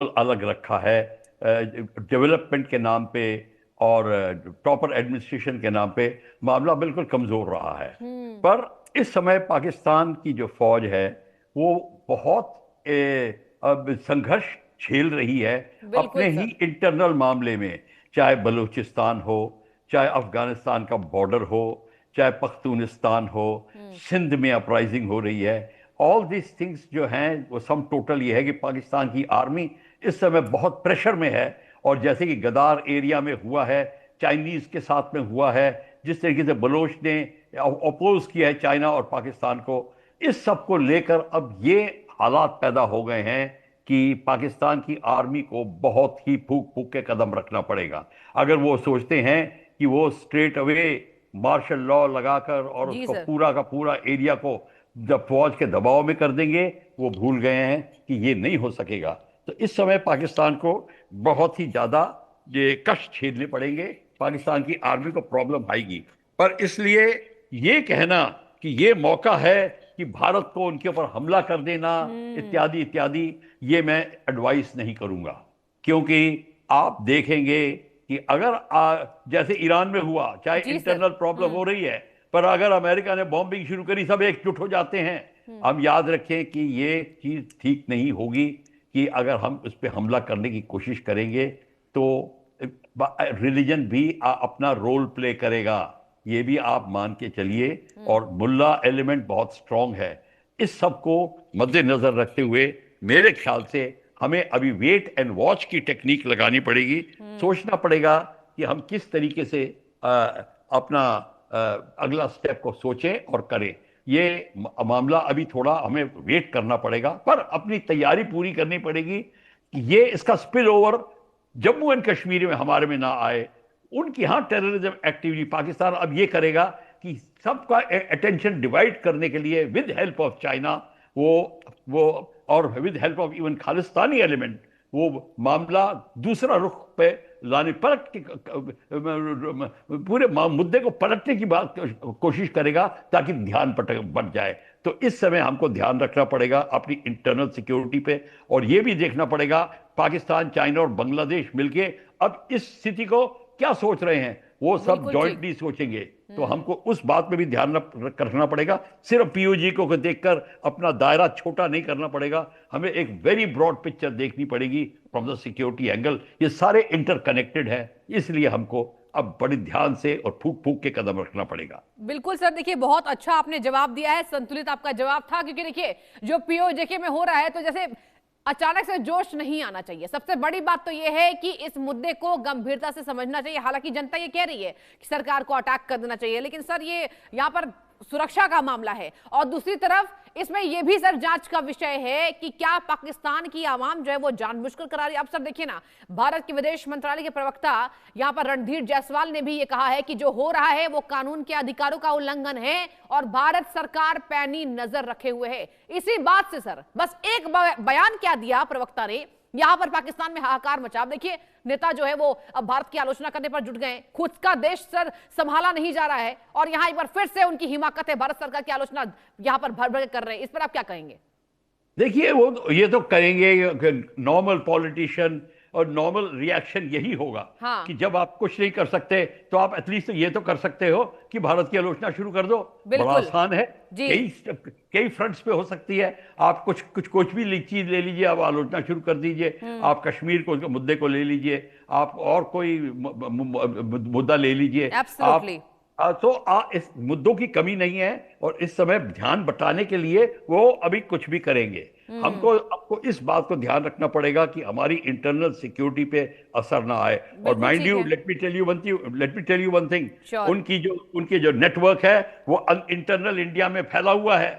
अलग रखा है डेवलपमेंट के नाम पे और प्रॉपर एडमिनिस्ट्रेशन के नाम पे मामला बिल्कुल कमजोर रहा है। हम्म। पर इस समय पाकिस्तान की जो फौज है वो बहुत अब संघर्ष झेल रही है बिल्कुल अपने ही सर। इंटरनल मामले में। चाहे बलूचिस्तान हो, चाहे अफगानिस्तान का बॉर्डर हो, चाहे पख्तूनिस्तान हो, हम्म। सिंध में अपराइजिंग हो रही है। ऑल दिस थिंग्स जो हैं वो सम टोटल ये है कि पाकिस्तान की आर्मी इस समय बहुत प्रेशर में है। और जैसे कि गदार एरिया में हुआ है, चाइनीज के साथ में हुआ है, जिस तरीके से बलोच ने अपोज किया है चाइना और पाकिस्तान को, इस सब को लेकर अब ये हालात पैदा हो गए हैं कि पाकिस्तान की आर्मी को बहुत ही फूक फूक के कदम रखना पड़ेगा। अगर वो सोचते हैं कि वो स्ट्रेट अवे मार्शल लॉ लगाकर और जी उसको सर। पूरा का पूरा एरिया को जब फौज के दबाव में कर देंगे, वो भूल गए हैं कि ये नहीं हो सकेगा। तो इस समय पाकिस्तान को बहुत ही ज्यादा ये कष्ट झेलने पड़ेंगे, पाकिस्तान की आर्मी को प्रॉब्लम आएगी। पर इसलिए ये कहना कि ये मौका है कि भारत को उनके ऊपर हमला कर देना हम्म। इत्यादि इत्यादि, ये मैं एडवाइस नहीं करूंगा। क्योंकि आप देखेंगे कि अगर जैसे ईरान में हुआ, चाहे जी सर। इंटरनल प्रॉब्लम हम्म। हो रही है, पर अगर अमेरिका ने बॉम्बिंग शुरू करी सब एकजुट हो जाते हैं। हम्म। हम याद रखें कि ये चीज ठीक नहीं होगी कि अगर हम उस पर हमला करने की कोशिश करेंगे तो रिलीजन भी अपना रोल प्ले करेगा, ये भी आप मान के चलिए। हम्म। और मुल्ला एलिमेंट बहुत स्ट्रांग है। इस सब को मद्देनजर रखते हुए मेरे ख्याल से हमें अभी वेट एंड वॉच की टेक्निक लगानी पड़ेगी। हम्म। सोचना पड़ेगा कि हम किस तरीके से अपना अगला स्टेप को सोचें और करें। ये मामला अभी थोड़ा हमें वेट करना पड़ेगा, पर अपनी तैयारी पूरी करनी पड़ेगी कि ये इसका spill over Jammu and Kashmir में हमारे में ना आए। उनकी यहां टेररिज्म एक्टिविटी पाकिस्तान अब ये करेगा कि सबका अटेंशन डिवाइड करने के लिए विद हेल्प ऑफ चाइना, वो वो और with help of even Khalistani element, वो मामला दूसरा रुख पे लाने पलट के पूरे मुद्दे को पलटने की बात कोशिश करेगा ताकि ध्यान पटक बट जाए। तो इस समय हमको ध्यान रखना पड़ेगा अपनी इंटरनल सिक्योरिटी पे। और यह भी देखना पड़ेगा पाकिस्तान, चाइना और बांग्लादेश मिलके अब इस स्थिति को क्या सोच रहे हैं, वो सब बिल्कुल ठीक। जॉइंटली सोचेंगे। तो हम्म। हमको उस बात पे भी ध्यान रखना पड़ेगा। सिर्फ पीओजी को देखकर अपना दायरा छोटा नहीं करना पड़ेगा, हमें एक वेरी ब्रॉड पिक्चर देखनी पड़ेगी फ्रॉम द सिक्योरिटी एंगल। ये सारे इंटरकनेक्टेड है, इसलिए हमको अब बड़े ध्यान से और फूक फूक के कदम रखना पड़ेगा। बिल्कुल सर, देखिए बहुत अच्छा आपने जवाब दिया है, संतुलित आपका जवाब था। क्योंकि देखिए जो पीओजेके में हो रहा है, तो जैसे अचानक से जोश नहीं आना चाहिए। सबसे बड़ी बात तो यह है कि इस मुद्दे को गंभीरता से समझना चाहिए। हालांकि जनता ये कह रही है कि सरकार को अटैक कर देना चाहिए, लेकिन सर ये यहां पर सुरक्षा का मामला है। और दूसरी तरफ इसमें यह भी सर जांच का विषय है कि क्या पाकिस्तान की आवाम जो है वो जानबूझकर करा रही है। अब सर देखिए ना, भारत के विदेश मंत्रालय के प्रवक्ता यहां पर रणधीर जायसवाल ने भी ये कहा है कि जो हो रहा है वो कानून के अधिकारों का उल्लंघन है और भारत सरकार पैनी नजर रखे हुए है। इसी बात से सर बस एक बयान क्या दिया प्रवक्ता ने, यहां पर पाकिस्तान में हाहाकार मचा। अब देखिए नेता जो है वो अब भारत की आलोचना करने पर जुट गए। खुद का देश सर संभाला नहीं जा रहा है और यहां एक बार फिर से उनकी हिमाकत है, भारत सरकार की आलोचना यहां पर भर भर कर रहे हैं। इस पर आप क्या कहेंगे? देखिए वो ये तो करेंगे, नॉर्मल पॉलिटिशियन और नॉर्मल रिएक्शन यही होगा हाँ। कि जब आप कुछ नहीं कर सकते तो आप एटलीस्ट ये तो कर सकते हो कि भारत की आलोचना शुरू कर दो। बड़ा बिल्कुल। आसान है, जी। कई कई फ्रंट्स पे हो सकती है। आप कुछ भी चीज ले लीजिए, आप आलोचना शुरू कर दीजिए। हम्म। आप कश्मीर को मुद्दे को ले लीजिए, आप और कोई मुद्दा ले लीजिए। आप एब्सोल्युटली। इस मुद्दों की कमी नहीं है और इस समय ध्यान बटाने के लिए वो अभी कुछ भी करेंगे। हम्म। हमको आपको इस बात को ध्यान रखना पड़ेगा कि हमारी इंटरनल सिक्योरिटी पे असर ना आए। और बिल्कुल माइंड ठीक यू, है। Let me tell you one thing. Sure. उनकी जो नेटवर्क है वो इंटरनल इंडिया में फैला हुआ है।